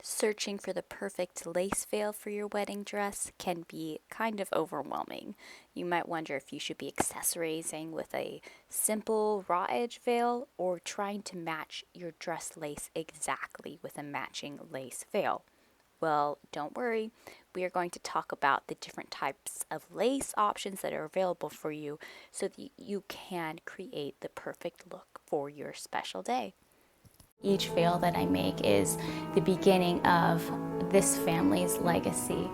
Searching for the perfect lace veil for your wedding dress can be kind of overwhelming. You might wonder if you should be accessorizing with a simple raw edge veil or trying to match your dress lace exactly with a matching lace veil. Well, don't worry. We are going to talk about the different types of lace options that are available for you so that you can create the perfect look for your special day. Each veil that I make is the beginning of this family's legacy.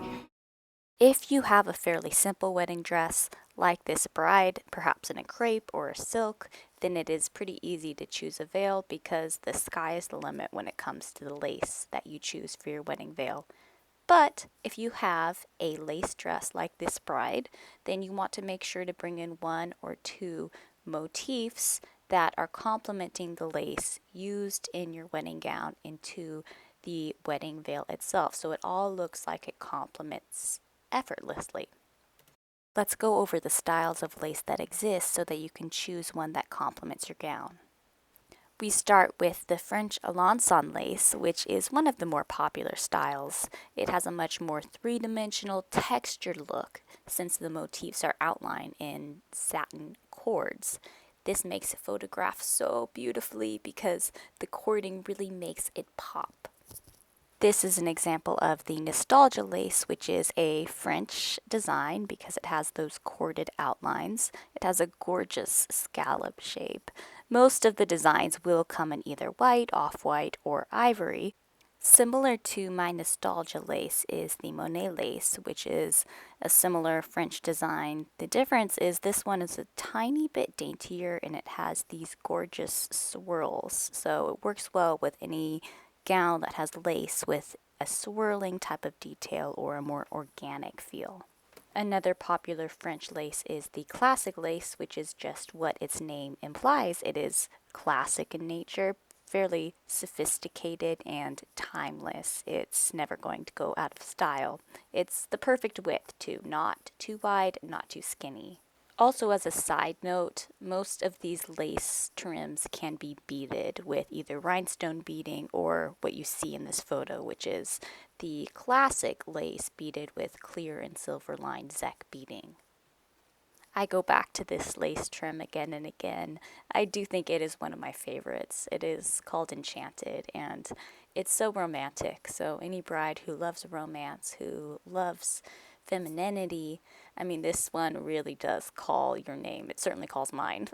If you have a fairly simple wedding dress, like this bride, perhaps in a crepe or a silk, then it is pretty easy to choose a veil because the sky is the limit when it comes to the lace that you choose for your wedding veil. But if you have a lace dress like this bride, then you want to make sure to bring in one or two motifs that are complementing the lace used in your wedding gown into the wedding veil itself, so it all looks like it complements effortlessly. Let's go over the styles of lace that exist so that you can choose one that complements your gown. We start with the French Alençon lace, which is one of the more popular styles. It has a much more three-dimensional textured look since the motifs are outlined in satin cords. This makes it photograph so beautifully because the cording really makes it pop. This is an example of the nostalgia lace, which is a French design because it has those corded outlines. It has a gorgeous scallop shape. Most of the designs will come in either white, off-white, or ivory. Similar to my nostalgia lace is the Monet lace, which is a similar French design. The difference is this one is a tiny bit daintier and it has these gorgeous swirls. So it works well with any gown that has lace with a swirling type of detail or a more organic feel. Another popular French lace is the classic lace, which is just what its name implies. It is classic in nature, fairly sophisticated and timeless. It's never going to go out of style. It's the perfect width too, not too wide, not too skinny. Also, as a side note, most of these lace trims can be beaded with either rhinestone beading or what you see in this photo, which is the classic lace beaded with clear and silver lined zec beading. I go back to this lace trim again and again. I do think it is one of my favorites. It is called Enchanted, and it's so romantic. So any bride who loves romance, who loves femininity, I mean, this one really does call your name. It certainly calls mine.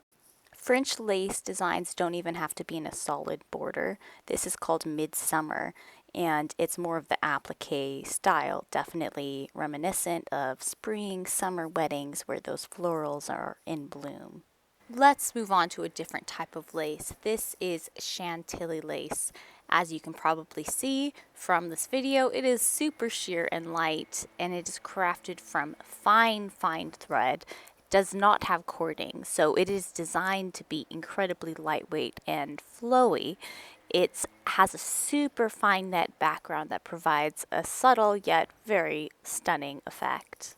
French lace designs don't even have to be in a solid border. This is called midsummer, and it's more of the applique style, definitely reminiscent of spring, summer weddings where those florals are in bloom. Let's move on to a different type of lace. This is Chantilly lace. As you can probably see from this video, it is super sheer and light, and it is crafted from fine thread. It does not have cording, so it is designed to be incredibly lightweight and flowy. It has a super fine net background that provides a subtle yet very stunning effect.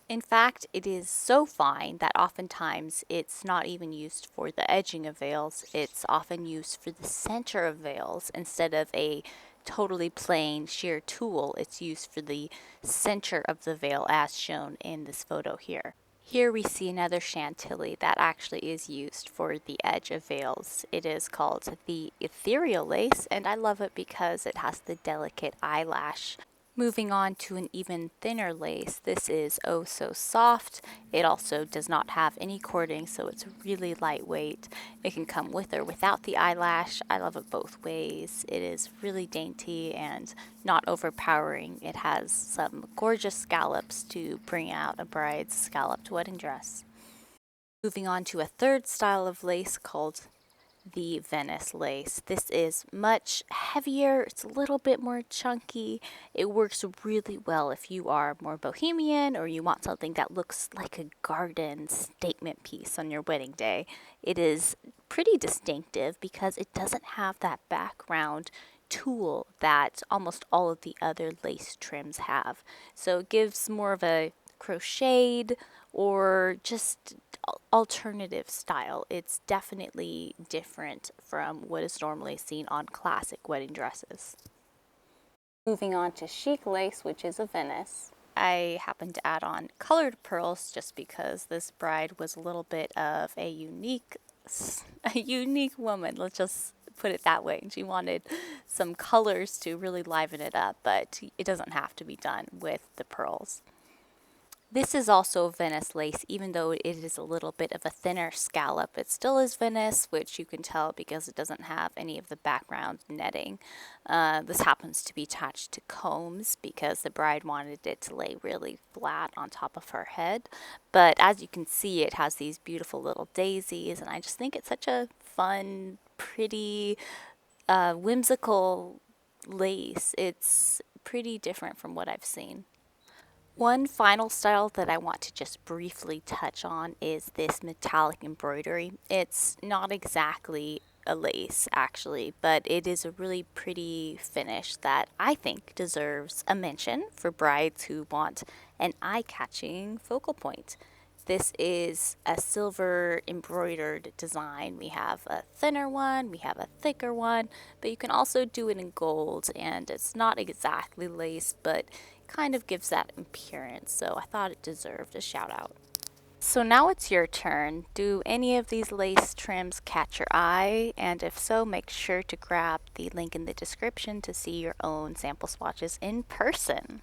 In fact, it is so fine that oftentimes it's not even used for the edging of veils. It's often used for the center of veils instead of a totally plain sheer tulle. It's used for the center of the veil as shown in this photo here. Here we see another Chantilly that actually is used for the edge of veils. It is called the ethereal lace, and I love it because it has the delicate eyelash. Moving on to an even thinner lace, this is oh so soft. It also does not have any cording, so it's really lightweight. It can come with or without the eyelash. I love it both ways. It is really dainty and not overpowering. It has some gorgeous scallops to bring out a bride's scalloped wedding dress. Moving on to a third style of lace called the Venice lace. This is much heavier, it's a little bit more chunky. It works really well if you are more bohemian or you want something that looks like a garden statement piece on your wedding day. It is pretty distinctive because it doesn't have that background tulle that almost all of the other lace trims have. So it gives more of a crocheted or just alternative style. It's definitely different from what is normally seen on classic wedding dresses. Moving on to chic lace, which is a Venice. I happened to add on colored pearls just because this bride was a little bit of a unique woman. Let's just put it that way. She wanted some colors to really liven it up, but it doesn't have to be done with the pearls. This is also Venice lace, even though it is a little bit of a thinner scallop. It still is Venice, which you can tell because it doesn't have any of the background netting. This happens to be attached to combs because the bride wanted it to lay really flat on top of her head. But as you can see, it has these beautiful little daisies, and I just think it's such a fun, pretty, whimsical lace. It's pretty different from what I've seen. One final style that I want to just briefly touch on is this metallic embroidery. It's not exactly a lace, actually, but it is a really pretty finish that I think deserves a mention for brides who want an eye-catching focal point. This is a silver embroidered design. We have a thinner one, we have a thicker one, but you can also do it in gold, and it's not exactly lace, but kind of gives that appearance, so I thought it deserved a shout out. So now it's your turn. Do any of these lace trims catch your eye? And if so, make sure to grab the link in the description to see your own sample swatches in person.